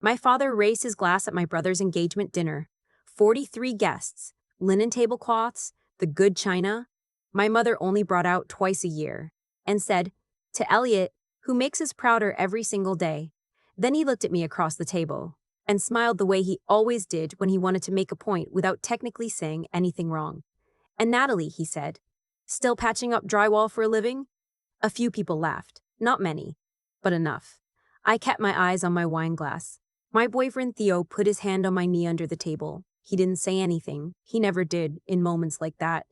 My father raised his glass at my brother's engagement dinner. 43 guests, linen tablecloths, the good china. My mother only brought out twice a year, and said, "To Elliot, who makes us prouder every single day." Then he looked at me across the table and smiled the way he always did when he wanted to make a point without technically saying anything wrong. "And Natalie," he said, "still patching up drywall for a living?" A few people laughed, not many, but enough. I kept my eyes on my wine glass. My boyfriend Theo put his hand on my knee under the table. He didn't say anything. He never did in moments like that.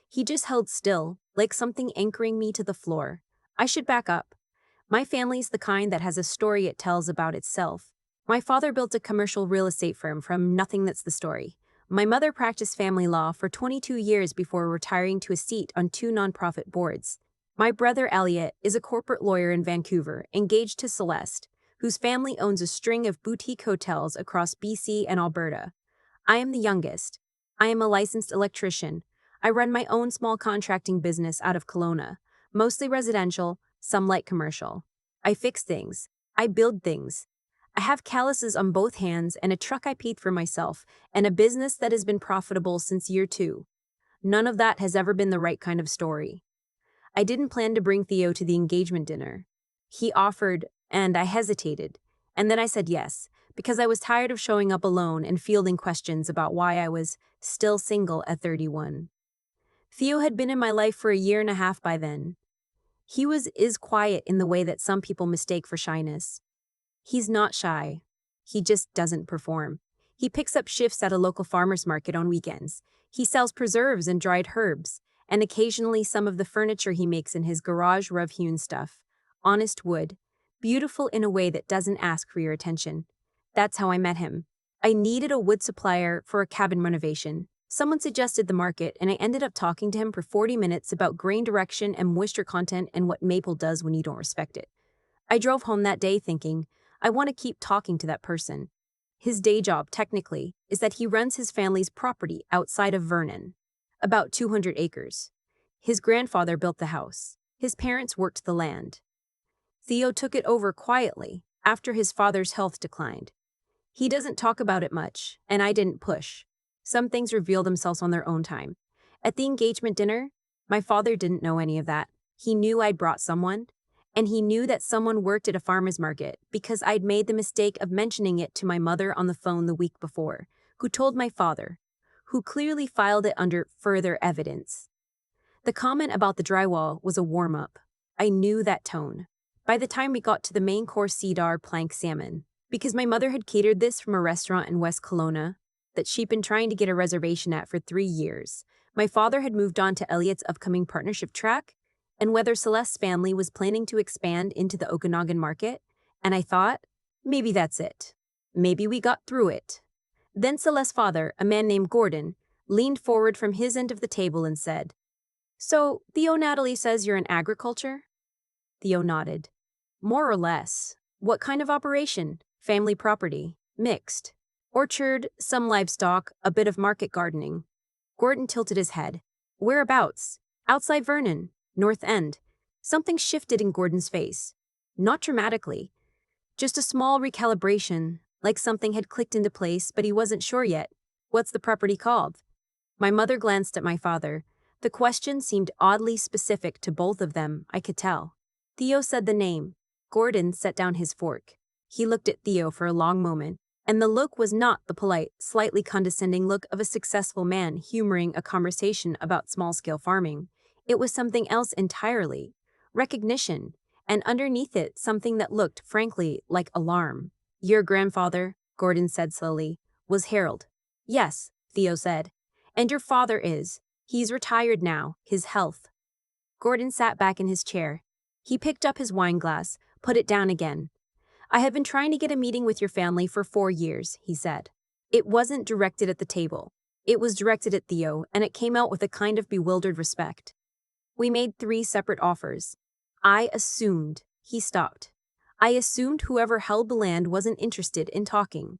He just held still, like something anchoring me to the floor. I should back up. My family's the kind that has a story it tells about itself. My father built a commercial real estate firm from nothing. That's the story. My mother practiced family law for 22 years before retiring to a seat on 2 nonprofit boards. My brother Elliot is a corporate lawyer in Vancouver, engaged to Celeste, whose family owns a string of boutique hotels across BC and Alberta. I am the youngest. I am a licensed electrician. I run my own small contracting business out of Kelowna, mostly residential, some light commercial. I fix things. I build things. I have calluses on both hands and a truck I paid for myself, and a business that has been profitable since year 2. None of that has ever been the right kind of story. I didn't plan to bring Theo to the engagement dinner. He offered, and I hesitated, and then I said yes, because I was tired of showing up alone and fielding questions about why I was still single at 31. Theo had been in my life for a year and a half by then. He is quiet in the way that some people mistake for shyness. He's not shy. He just doesn't perform. He picks up shifts at a local farmer's market on weekends. He sells preserves and dried herbs, and occasionally some of the furniture he makes in his garage rough-hewn stuff. Honest wood. Beautiful in a way that doesn't ask for your attention. That's how I met him. I needed a wood supplier for a cabin renovation. Someone suggested the market, and I ended up talking to him for 40 minutes about grain direction and moisture content and what maple does when you don't respect it. I drove home that day thinking, I want to keep talking to that person. His day job, technically, is that he runs his family's property outside of Vernon, about 200 acres. His grandfather built the house. His parents worked the land. Theo took it over quietly after his father's health declined. He doesn't talk about it much, and I didn't push. Some things reveal themselves on their own time. At the engagement dinner, my father didn't know any of that. He knew I'd brought someone, and he knew that someone worked at a farmer's market because I'd made the mistake of mentioning it to my mother on the phone the week before, who told my father, who clearly filed it under further evidence. The comment about the drywall was a warm-up. I knew that tone. By the time we got to the main course cedar plank salmon, because my mother had catered this from a restaurant in West Kelowna that she'd been trying to get a reservation at for 3 years, my father had moved on to Elliot's upcoming partnership track, and whether Celeste's family was planning to expand into the Okanagan market, and I thought, maybe that's it. Maybe we got through it. Then Celeste's father, a man named Gordon, leaned forward from his end of the table and said, "So, Theo, Natalie says you're in agriculture?" Theo nodded. "More or less. What kind of operation? Family property? Mixed? Orchard, some livestock, a bit of market gardening?" Gordon tilted his head. "Whereabouts?" "Outside Vernon. North End." Something shifted in Gordon's face. Not dramatically. Just a small recalibration, like something had clicked into place, but he wasn't sure yet. "What's the property called?" My mother glanced at my father. The question seemed oddly specific to both of them, I could tell. Theo said the name. Gordon set down his fork. He looked at Theo for a long moment, and the look was not the polite, slightly condescending look of a successful man humoring a conversation about small-scale farming. It was something else entirely. Recognition, and underneath it something that looked, frankly, like alarm. "Your grandfather," Gordon said slowly, "was Harold." "Yes," Theo said. "And your father is. He's retired now, his health." Gordon sat back in his chair. He picked up his wine glass, put it down again. "I have been trying to get a meeting with your family for 4 years," he said. It wasn't directed at the table. It was directed at Theo, and it came out with a kind of bewildered respect. "We made 3 separate offers. I assumed," he stopped. "I assumed whoever held the land wasn't interested in talking."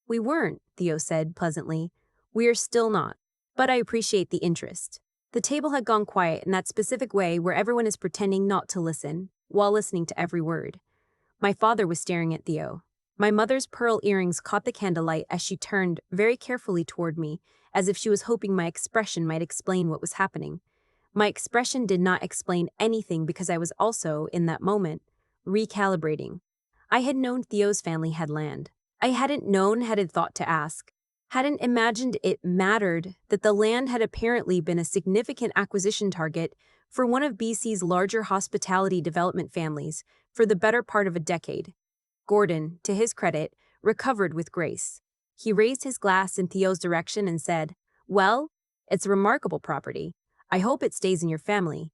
"We weren't," Theo said pleasantly. "We're still not. But I appreciate the interest." The table had gone quiet in that specific way where everyone is pretending not to listen, while listening to every word. My father was staring at Theo. My mother's pearl earrings caught the candlelight as she turned very carefully toward me, as if she was hoping my expression might explain what was happening. My expression did not explain anything because I was also, in that moment, recalibrating. I had known Theo's family had land. I hadn't known, hadn't thought to ask. Hadn't imagined it mattered that the land had apparently been a significant acquisition target for one of BC's larger hospitality development families for the better part of a decade. Gordon, to his credit, recovered with grace. He raised his glass in Theo's direction and said, "Well, it's a remarkable property. I hope it stays in your family."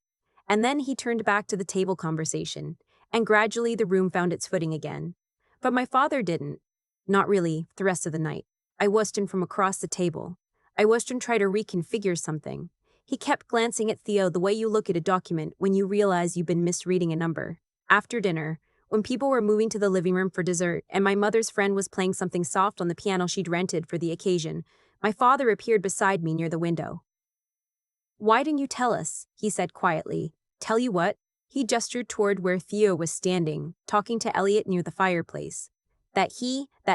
And then he turned back to the table conversation, and gradually the room found its footing again. But my father didn't. Not really, the rest of the night. I watched him from across the table. I watched him try to reconfigure something. He kept glancing at Theo the way you look at a document when you realize you've been misreading a number. After dinner, when people were moving to the living room for dessert and my mother's friend was playing something soft on the piano she'd rented for the occasion, my father appeared beside me near the window. "Why didn't you tell us?" he said quietly. "Tell you what?" He gestured toward where Theo was standing, talking to Elliot near the fireplace. That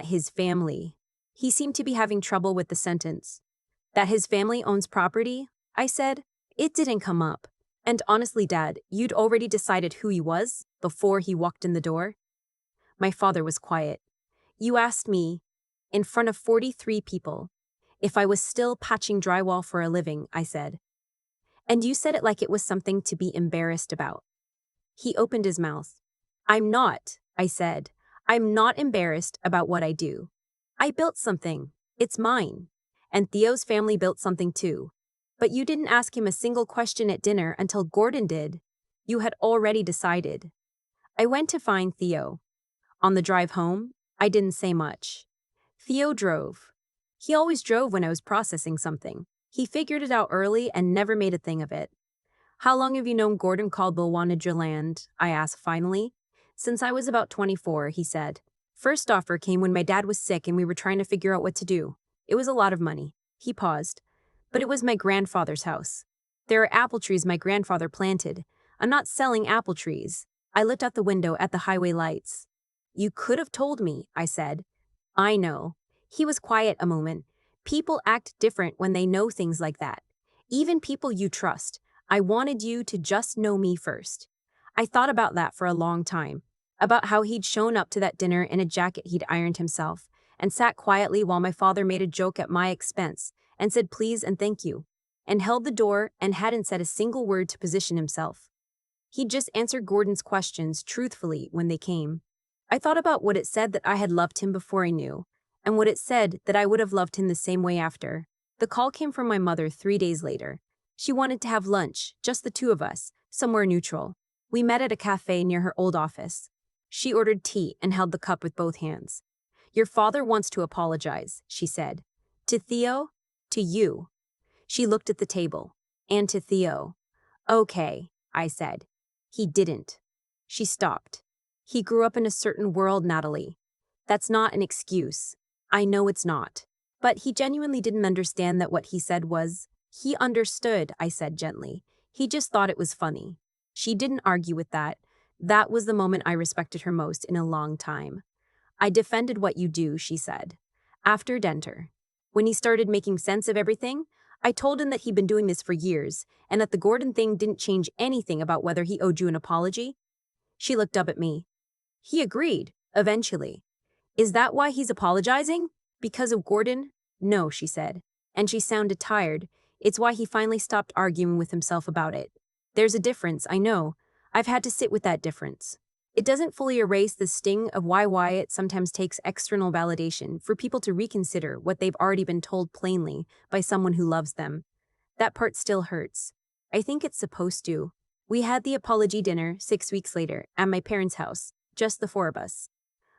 his family. He seemed to be having trouble with the sentence. "That his family owns property?" I said. It didn't come up. "And honestly, Dad, you'd already decided who he was before he walked in the door?" My father was quiet. "You asked me, in front of 43 people, if I was still patching drywall for a living," I said. "And you said it like it was something to be embarrassed about." He opened his mouth. "I'm not," I said. "I'm not embarrassed about what I do. I built something. It's mine. And Theo's family built something too. But you didn't ask him a single question at dinner until Gordon did. You had already decided." I went to find Theo. On the drive home, I didn't say much. Theo drove. He always drove when I was processing something. He figured it out early and never made a thing of it. "How long have you known Gordon Caldwell wanted your land?" I asked finally. "Since I was about 24, he said. "First offer came when my dad was sick and we were trying to figure out what to do. It was a lot of money." He paused. "But it was my grandfather's house. There are apple trees my grandfather planted. I'm not selling apple trees." I looked out the window at the highway lights. "You could have told me," I said. "I know." He was quiet a moment. "People act different when they know things like that. Even people you trust. I wanted you to just know me first." I thought about that for a long time, about how he'd shown up to that dinner in a jacket he'd ironed himself, and sat quietly while my father made a joke at my expense, and said please and thank you, and held the door and hadn't said a single word to position himself. He'd just answered Gordon's questions truthfully when they came. I thought about what it said that I had loved him before I knew, and what it said that I would have loved him the same way after. The call came from my mother 3 days later. She wanted to have lunch, just the two of us, somewhere neutral. We met at a cafe near her old office. She ordered tea and held the cup with both hands. "Your father wants to apologize," she said. "To Theo? To you." She looked at the table. "And to Theo." "Okay," I said. "He didn't." She stopped. "He grew up in a certain world, Natalie. That's not an excuse. I know it's not. But he genuinely didn't understand that what he said was—" "He understood," I said gently. "He just thought it was funny." She didn't argue with that. That was the moment I respected her most in a long time. "I defended what you do," she said. "After Denter. When he started making sense of everything, I told him that he'd been doing this for years, and that the Gordon thing didn't change anything about whether he owed you an apology." She looked up at me. "He agreed, eventually." "Is that why he's apologizing? Because of Gordon?" "No," she said, and she sounded tired. "It's why he finally stopped arguing with himself about it. There's a difference, I know. I've had to sit with that difference. It doesn't fully erase the sting of why it sometimes takes external validation for people to reconsider what they've already been told plainly by someone who loves them. That part still hurts. I think it's supposed to." We had the apology dinner 6 weeks later at my parents' house, just the four of us.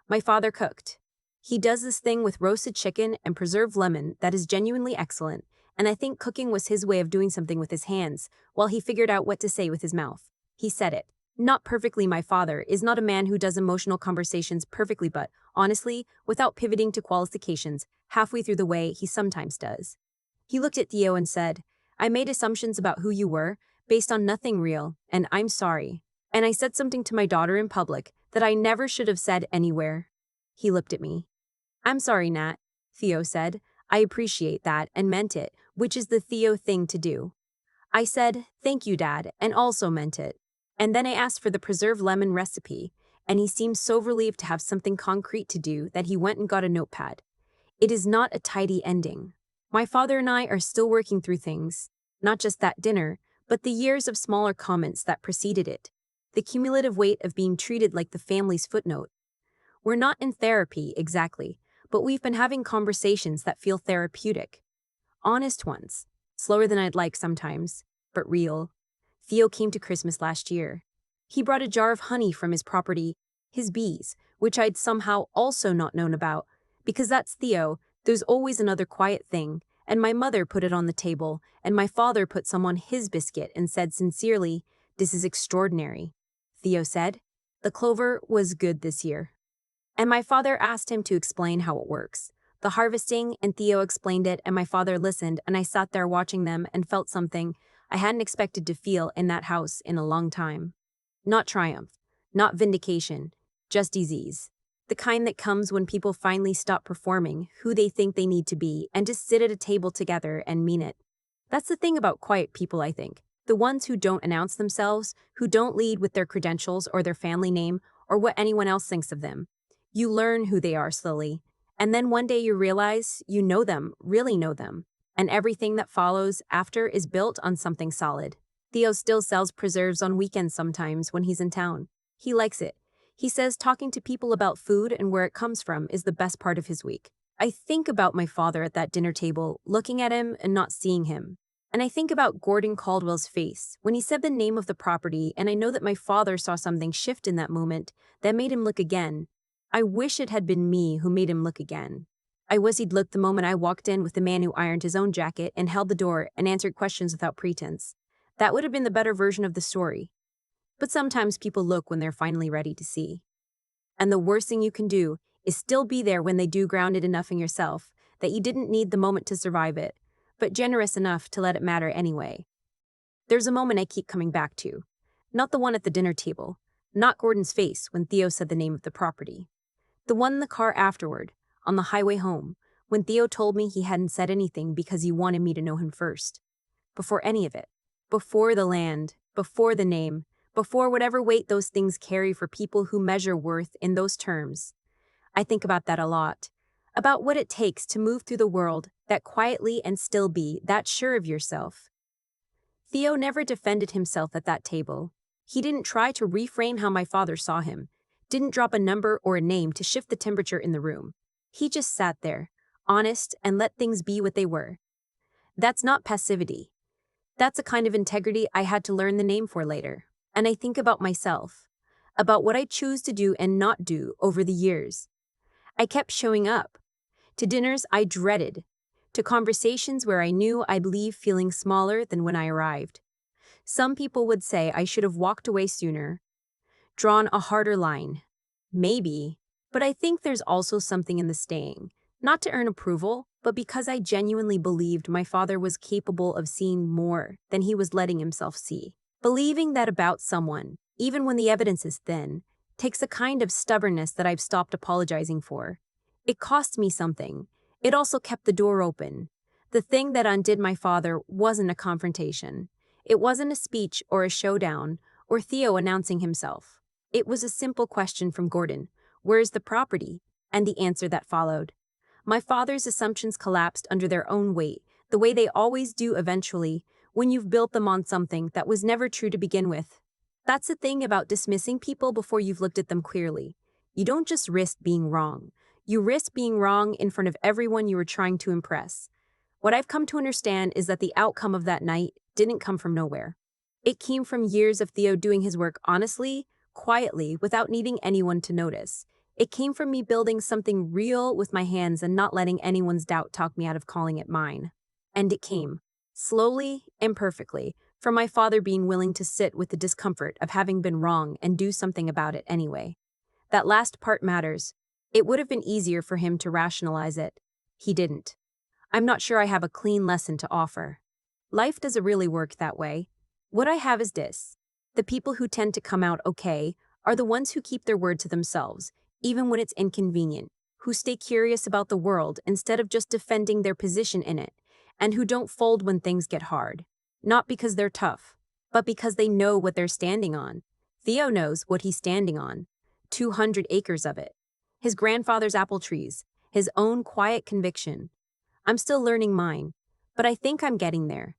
My father cooked. He does this thing with roasted chicken and preserved lemon that is genuinely excellent, and I think cooking was his way of doing something with his hands while he figured out what to say with his mouth. He said it. Not perfectly. My father is not a man who does emotional conversations perfectly, but, honestly, without pivoting to qualifications, halfway through the way he sometimes does. He looked at Theo and said, "I made assumptions about who you were, based on nothing real, and I'm sorry. And I said something to my daughter in public that I never should have said anywhere." He looked at me. I'm sorry, Nat, Theo said. I appreciate that and meant it, which is the Theo thing to do. I said, thank you, Dad, and also meant it. And then I asked for the preserved lemon recipe, and he seemed so relieved to have something concrete to do that he went and got a notepad. It is not a tidy ending. My father and I are still working through things, not just that dinner, but the years of smaller comments that preceded it, the cumulative weight of being treated like the family's footnote. We're not in therapy, exactly, but we've been having conversations that feel therapeutic. Honest ones. Slower than I'd like sometimes, but real. Theo came to Christmas last year. He brought a jar of honey from his property, his bees, which I'd somehow also not known about. Because that's Theo, there's always another quiet thing, and my mother put it on the table, and my father put some on his biscuit and said sincerely, "This is extraordinary." Theo said, "The clover was good this year." And my father asked him to explain how it works. The harvesting, and Theo explained it, and my father listened, and I sat there watching them and felt something I hadn't expected to feel in that house in a long time. Not triumph, not vindication, just disease. The kind that comes when people finally stop performing who they think they need to be and just sit at a table together and mean it. That's the thing about quiet people, I think. The ones who don't announce themselves, who don't lead with their credentials or their family name or what anyone else thinks of them. You learn who they are slowly. And then one day you realize you know them, really know them. And everything that follows after is built on something solid. Theo still sells preserves on weekends sometimes when he's in town. He likes it. He says talking to people about food and where it comes from is the best part of his week. I think about my father at that dinner table, looking at him and not seeing him. And I think about Gordon Caldwell's face when he said the name of the property, and I know that my father saw something shift in that moment that made him look again. I wish it had been me who made him look again. I wish he'd looked the moment I walked in with the man who ironed his own jacket and held the door and answered questions without pretense. That would have been the better version of the story. But sometimes people look when they're finally ready to see. And the worst thing you can do is still be there when they do, grounded enough in yourself that you didn't need the moment to survive it, but generous enough to let it matter anyway. There's a moment I keep coming back to. Not the one at the dinner table, not Gordon's face when Theo said the name of the property. The one in the car afterward, on the highway home, when Theo told me he hadn't said anything because he wanted me to know him first. Before any of it. Before the land, before the name, before whatever weight those things carry for people who measure worth in those terms. I think about that a lot. About what it takes to move through the world that quietly and still be that sure of yourself. Theo never defended himself at that table. He didn't try to reframe how my father saw him, didn't drop a number or a name to shift the temperature in the room. He just sat there, honest, and let things be what they were. That's not passivity. That's a kind of integrity I had to learn the name for later. And I think about myself, about what I choose to do and not do over the years. I kept showing up. To dinners I dreaded. To conversations where I knew I'd leave feeling smaller than when I arrived. Some people would say I should have walked away sooner, drawn a harder line. Maybe. But I think there's also something in the staying. Not to earn approval, but because I genuinely believed my father was capable of seeing more than he was letting himself see. Believing that about someone, even when the evidence is thin, takes a kind of stubbornness that I've stopped apologizing for. It cost me something. It also kept the door open. The thing that undid my father wasn't a confrontation. It wasn't a speech or a showdown, or Theo announcing himself. It was a simple question from Gordon, "Where's the property?" and the answer that followed. My father's assumptions collapsed under their own weight, the way they always do eventually, when you've built them on something that was never true to begin with. That's the thing about dismissing people before you've looked at them clearly. You don't just risk being wrong. You risk being wrong in front of everyone you were trying to impress. What I've come to understand is that the outcome of that night didn't come from nowhere. It came from years of Theo doing his work honestly, quietly, without needing anyone to notice. It came from me building something real with my hands and not letting anyone's doubt talk me out of calling it mine. And it came, slowly, imperfectly, from my father being willing to sit with the discomfort of having been wrong and do something about it anyway. That last part matters. It would have been easier for him to rationalize it. He didn't. I'm not sure I have a clean lesson to offer. Life doesn't really work that way. What I have is this. The people who tend to come out okay are the ones who keep their word to themselves, even when it's inconvenient, who stay curious about the world instead of just defending their position in it, and who don't fold when things get hard. Not because they're tough, but because they know what they're standing on. Theo knows what he's standing on. 200 acres of it. His grandfather's apple trees, his own quiet conviction. I'm still learning mine, but I think I'm getting there.